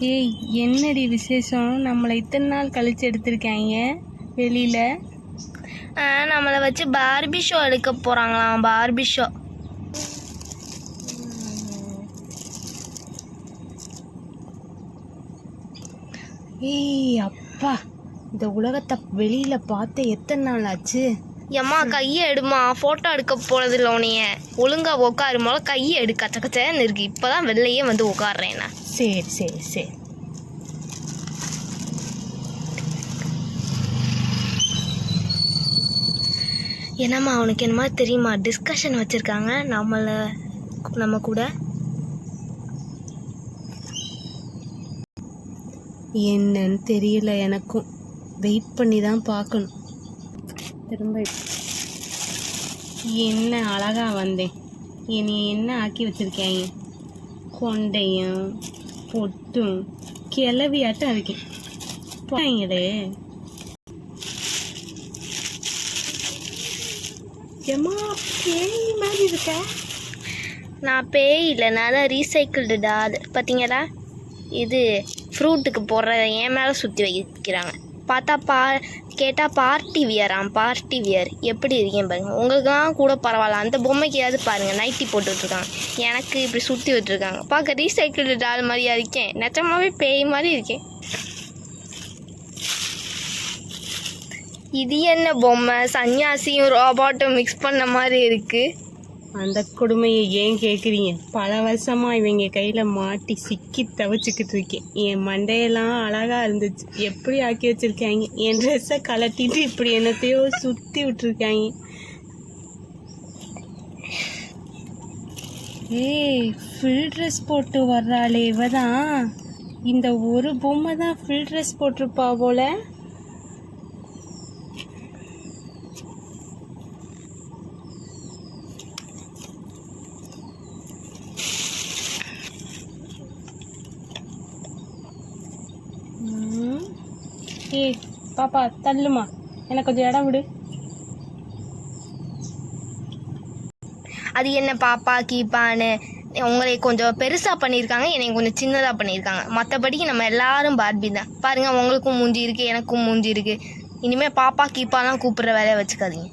ஏய், என்னடி விசேஷம்? நம்மளை இத்தனை நாள் கழிச்சு எடுத்திருக்காங்க வெளியில. நம்மளை வச்சு பார்பி ஷோ எடுக்க போகிறாங்களாம். Barbie show. ஏய் அப்பா, இந்த உலகத்தை வெளியில பார்த்து எத்தனை நாள் ஆச்சு? ஏம்மா கையை எடுமா, ஃபோட்டோ எடுக்க போகிறது இல்லை உனைய. ஒழுங்காக உட்காருமோல கையை எடு. கச்சக்கச்சேன்னு இருக்கு. இப்போ தான் வெளிலையே வந்து உட்காடுறேன் நான். சரி சரி சரி. என்னம்மா அவனுக்கு என்ன மாதிரி தெரியுமா? டிஸ்கஷன் வச்சுருக்காங்க நம்ம கூட. என்னன்னு தெரியல எனக்கும். வெயிட் பண்ணி தான் பார்க்கணும். திரும்ப என்ன அழகா வந்தேன், என்னை என்ன ஆக்கி வச்சிருக்காங்க? கொண்டையும் பொட்டும் கிளவியாட்டம் இருக்கேன். போங்களே ஏமா, பேய் மாதிரி இருக்க. நான் பேய் இல்லை, நான் தான் ரீசைக்கிள்டு டால். பார்த்தீங்களா, இது ஃப்ரூட்டுக்கு போடுறத என் மேலே சுற்றி வைக்கிறாங்க. பார்த்தா கேட்டால் பார்ட்டி வியராம். பார்ட்டி வியர் எப்படி இருக்கேன் பாருங்கள். உங்களுக்குலாம் கூட பரவாயில்ல, அந்த பொம்மைக்கு பாருங்கள் நைட்டி போட்டு விட்ருக்காங்க. எனக்கு இப்படி சுற்றி விட்டுருக்காங்க. பார்க்க ரீசைக்கிள்டு டால் மாதிரியா இருக்கேன்? நிஜமாவே பேய் மாதிரி இருக்கேன். இது என்ன பொம்மை? சன்னியாசியும் ரோபாட்டும் மிக்ஸ் பண்ண மாதிரி இருக்குது. அந்த கொடுமையை ஏன் கேட்குறீங்க? பல வருஷமாக இவங்க கையில் மாட்டி சிக்கி தவிச்சுக்கிட்டு இருக்கேன். என் மண்டையெல்லாம் அழகாக இருந்துச்சு, எப்படி ஆக்கி வச்சுருக்காங்க. என் ட்ரெஸ்ஸை கலட்டிட்டு இப்படி என்னத்தையோ சுற்றி விட்டுருக்காங்க. ஏய், ஃபுல் ட்ரெஸ் போட்டு வர்றாளே இவ தான். இந்த ஒரு பொம்மை தான் ஃபுல் ட்ரெஸ் போட்டிருப்பா போல. ஏய் பாப்பா, தள்ளுமா, எனக்கு கொஞ்சம் இடம் விடு. அது என்ன பாப்பா கீப்பான்னு? உங்களை கொஞ்சம் பெருசாக பண்ணியிருக்காங்க, என்னை கொஞ்சம் சின்னதாக பண்ணியிருக்காங்க. மற்றபடிக்கு நம்ம எல்லாரும் பார்பி தான். பாருங்கள், உங்களுக்கும் மூஞ்சி இருக்குது, எனக்கும் மூஞ்சி இருக்குது. இனிமேல் பாப்பா கீப்பாலாம் கூப்பிட்ற வேலையை வச்சுக்காதீங்க.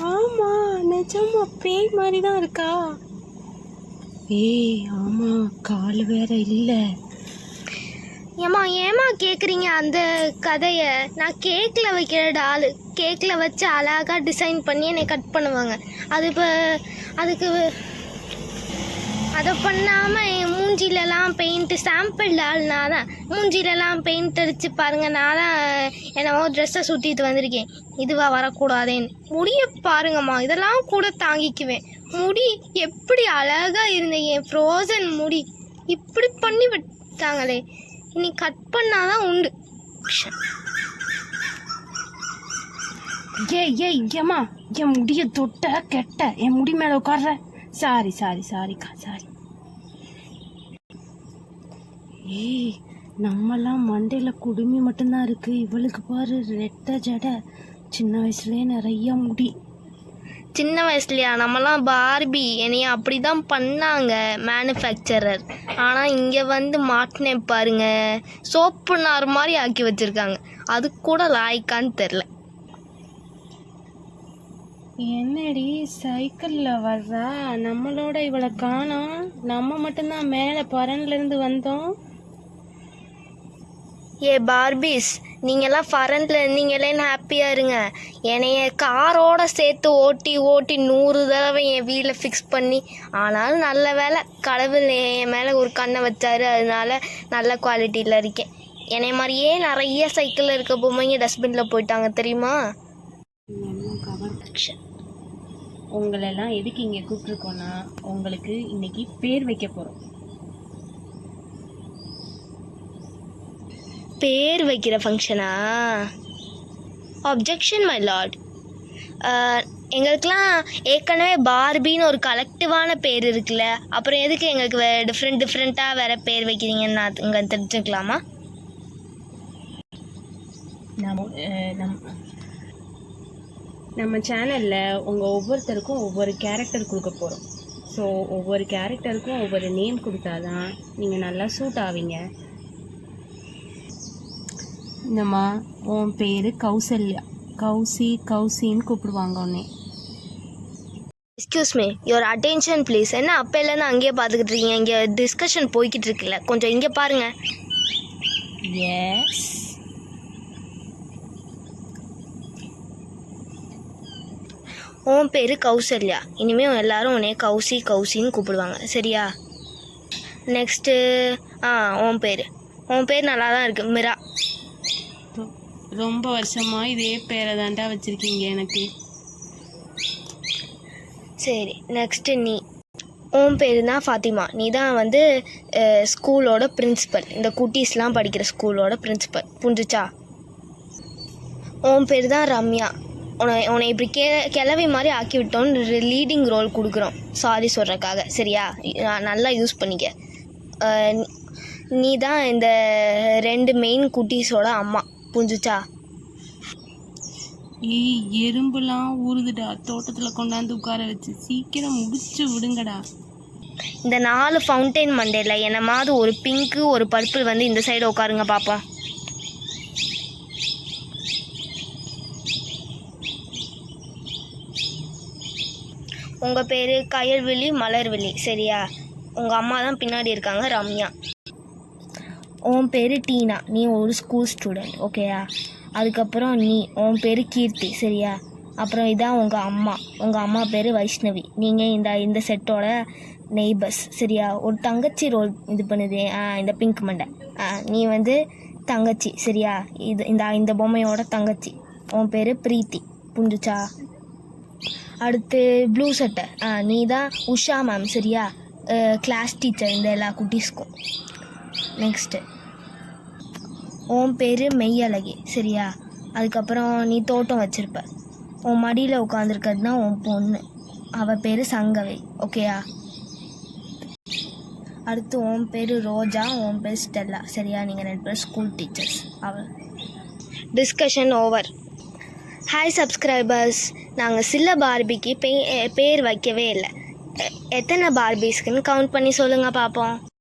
ஆமா, நிஜமா பேய் மாதிரி தான் இருக்கா. ஏய் ஆமா, கால் வேற இல்ல. ஏமா கேட்குறீங்க அந்த கதையை? நான் கேக்கில் வைக்கிற டால். கேக்கில் வச்சு அழகாக டிசைன் பண்ணி என்னை கட் பண்ணுவாங்க. அதுக்கு அதை பண்ணாமல் என் மூஞ்சிலலாம் பெயிண்ட்டு சாம்பிள் டால்னா தான் மூஞ்சிலலாம் பெயிண்ட் அடித்து பாருங்கள். நான் தான் என்னவோ ட்ரெஸ்ஸை சுற்றிட்டு வந்திருக்கேன். இதுவாக வரக்கூடாதேன்னு. முடிய பாருங்கம்மா, இதெல்லாம் கூட தாங்கிக்குவேன். முடி எப்படி அழகாக இருந்தேன், என் ஃப்ரோசன் முடி இப்படி பண்ணி விட்டாங்களே. இனி கட் பண்ணாதான் உண்டு. ஏம்மா, என் முடிய தொட்ட கெட்ட, என் முடி மேல உட்கார்ற. சாரிக்கா சாரி. ஏய், நம்மலாம் மண்டையில குடுமி மட்டும்தான் இருக்கு. இவளுக்கு பாரு ரெட்டை ஜடை, சின்ன வயசுலயே நிறைய முடி. சின்ன வயசுலையா? நம்மலாம் பார்பி, என்னைய அப்படி தான் பண்ணாங்க மேனுஃபேக்சரர். ஆனால் இங்கே வந்து மாட்டினேன் பாருங்க, சோப்பு நார் மாதிரி ஆக்கி வச்சுருக்காங்க. அது கூட லாய்க்கான்னு தெரில. என்னடி சைக்கிள்ல வர்றா? நம்மளோட இவளை காணோம். நம்ம மட்டும்தான் மேலே பரன்லேருந்து வந்தோம். ஏ பார்பிஸ், நீங்கள்லாம் ஃபாரன்ல இருந்தீங்களேன்னு ஹாப்பியாக இருங்க. என்னைய காரோட சேர்த்து ஓட்டி 100 தடவை என் வீட்டில் ஃபிக்ஸ் பண்ணி, ஆனாலும் நல்ல வேலை கடவுள் என் மேலே ஒரு கண்ணை வச்சாரு. அதனால நல்ல குவாலிட்டியில் இருக்கேன். என்னை மாதிரியே நிறைய சைக்கிளில் இருக்க பொம்மைங்க டஸ்ட்பினில் போயிட்டாங்க தெரியுமா? உங்களெல்லாம் எதுக்கு இங்கே கூப்பிட்ருக்கோன்னா, உங்களுக்கு இன்னைக்கு பேர் வைக்க போகிறோம். பேர் வைக்கிற ஃபங்க்ஷனா? Objection my Lord. எங்களுக்கெலாம் ஏற்கனவே பார்பின்னு ஒரு கலெக்டிவான பேர் இருக்குல்ல, அப்புறம் எதுக்கு எங்களுக்கு டிஃப்ரெண்ட்டாக வேறு பேர் வைக்கிறீங்கன்னு நான் இங்கே தெரிஞ்சுக்கலாமா? நம்ம சேனலில் உங்கள் ஒவ்வொருத்தருக்கும் ஒவ்வொரு கேரக்டர் கொடுக்க போகிறோம். ஸோ ஒவ்வொரு கேரக்டருக்கும் ஒவ்வொரு நேம் கொடுத்தாதான் நீங்கள் நல்லா சூட் ஆவீங்க. இந்தம்மா உன் பேர் கௌசல்யா. கௌசின்னு கூப்பிடுவாங்க உன்னை. Excuse me, your attention please. என்ன அப்போலேருந்து அங்கேயே பார்த்துக்கிட்டு இருக்கீங்க? இங்கே டிஸ்கஷன் போய்கிட்டு இருக்குல்ல, கொஞ்சம் இங்கே பாருங்கள். எஸ். உன் பேர் கௌசல்யா. இனிமேல் எல்லாரும் உன்னைய கௌசின்னு கூப்பிடுவாங்க, சரியா? நெக்ஸ்ட்டு உன் பேர் நல்லா தான் இருக்குது, மிரா. ரொம்ப வருஷமாக இதே பேரை தாண்டா வச்சுருக்கீங்க எனக்கு. சரி, நெக்ஸ்ட்டு நீ. உன் பேர் தான் ஃபாத்திமா. நீ தான் வந்து ஸ்கூலோட பிரின்சிபல், இந்த குட்டீஸ்லாம் படிக்கிற ஸ்கூலோட பிரின்சிபல், புரிஞ்சுச்சா? உன் பேர் தான் ரம்யா. உன்னை இப்படி கிளவி மாதிரி ஆக்கி விட்டோன்னு லீடிங் ரோல் கொடுக்குறோம், சாரி சொல்கிறக்காக, சரியா? நல்லா யூஸ் பண்ணிக்க. நீ தான் இந்த 2 மெயின் குட்டீஸோட அம்மா, புரிஞ்சுச்சா? எறும்புலாம் ஊறுதுடா, தோட்டத்தில் கொண்டாந்து உட்கார வச்சு சீக்கிரம் முடிச்சு விடுங்கடா. இந்த 4 ஃபவுண்டைன் மண்டேல என்னமாவது ஒரு பிங்க்கு ஒரு பர்பிள் வந்து இந்த சைடு உட்காருங்க பார்ப்போம். உங்கள் பேர் கயல்விழி மலர்விழி, சரியா? உங்கள் அம்மா தான் பின்னாடி இருக்காங்க, ரம்யா. உன் பேர் டீனா. நீ ஒரு ஸ்கூல் ஸ்டூடெண்ட், ஓகேயா? அதுக்கப்புறம் உன் பேர் கீர்த்தி, சரியா? அப்புறம் இதான் உங்கள் அம்மா பேர் வைஷ்ணவி. நீங்கள் இந்த செட்டோட நெய்பர்ஸ், சரியா? ஒரு தங்கச்சி ரோல் இது பண்ணுது, இந்த பிங்க் மண்டை. நீ வந்து தங்கச்சி, சரியா? இந்த பொம்மையோட தங்கச்சி. உன் பேர் பிரீத்தி, புரிஞ்சுச்சா? அடுத்து ப்ளூ சட்டை. நீ தான் உஷா மேம், சரியா? கிளாஸ் டீச்சர் இந்த எல்லா குட்டீஸ்க்கும். நெக்ஸ்ட்டு உன் பேர் மெய்யழகி, சரியா? அதுக்கப்புறம் நீ தோட்டம் வச்சுருப்ப. உன் மடியில் உட்காந்துருக்கிறது தான் உன் பொண்ணு, அவள் பேர் சங்கவை, ஓகேயா? அடுத்து உன் பேர் ரோஜா, உன் பேர் ஸ்டெல்லா, சரியா? நீங்கள் 2 பேர் ஸ்கூல் டீச்சர்ஸ். அவள் டிஸ்கஷன் ஓவர். ஹாய் சப்ஸ்கிரைபர்ஸ், நாங்கள் சில பார்பிக்கு பேர் வைக்கவே இல்லை. எத்தனை பார்பிஸ்க்குன்னு கவுண்ட் பண்ணி சொல்லுங்கள் பார்ப்போம்.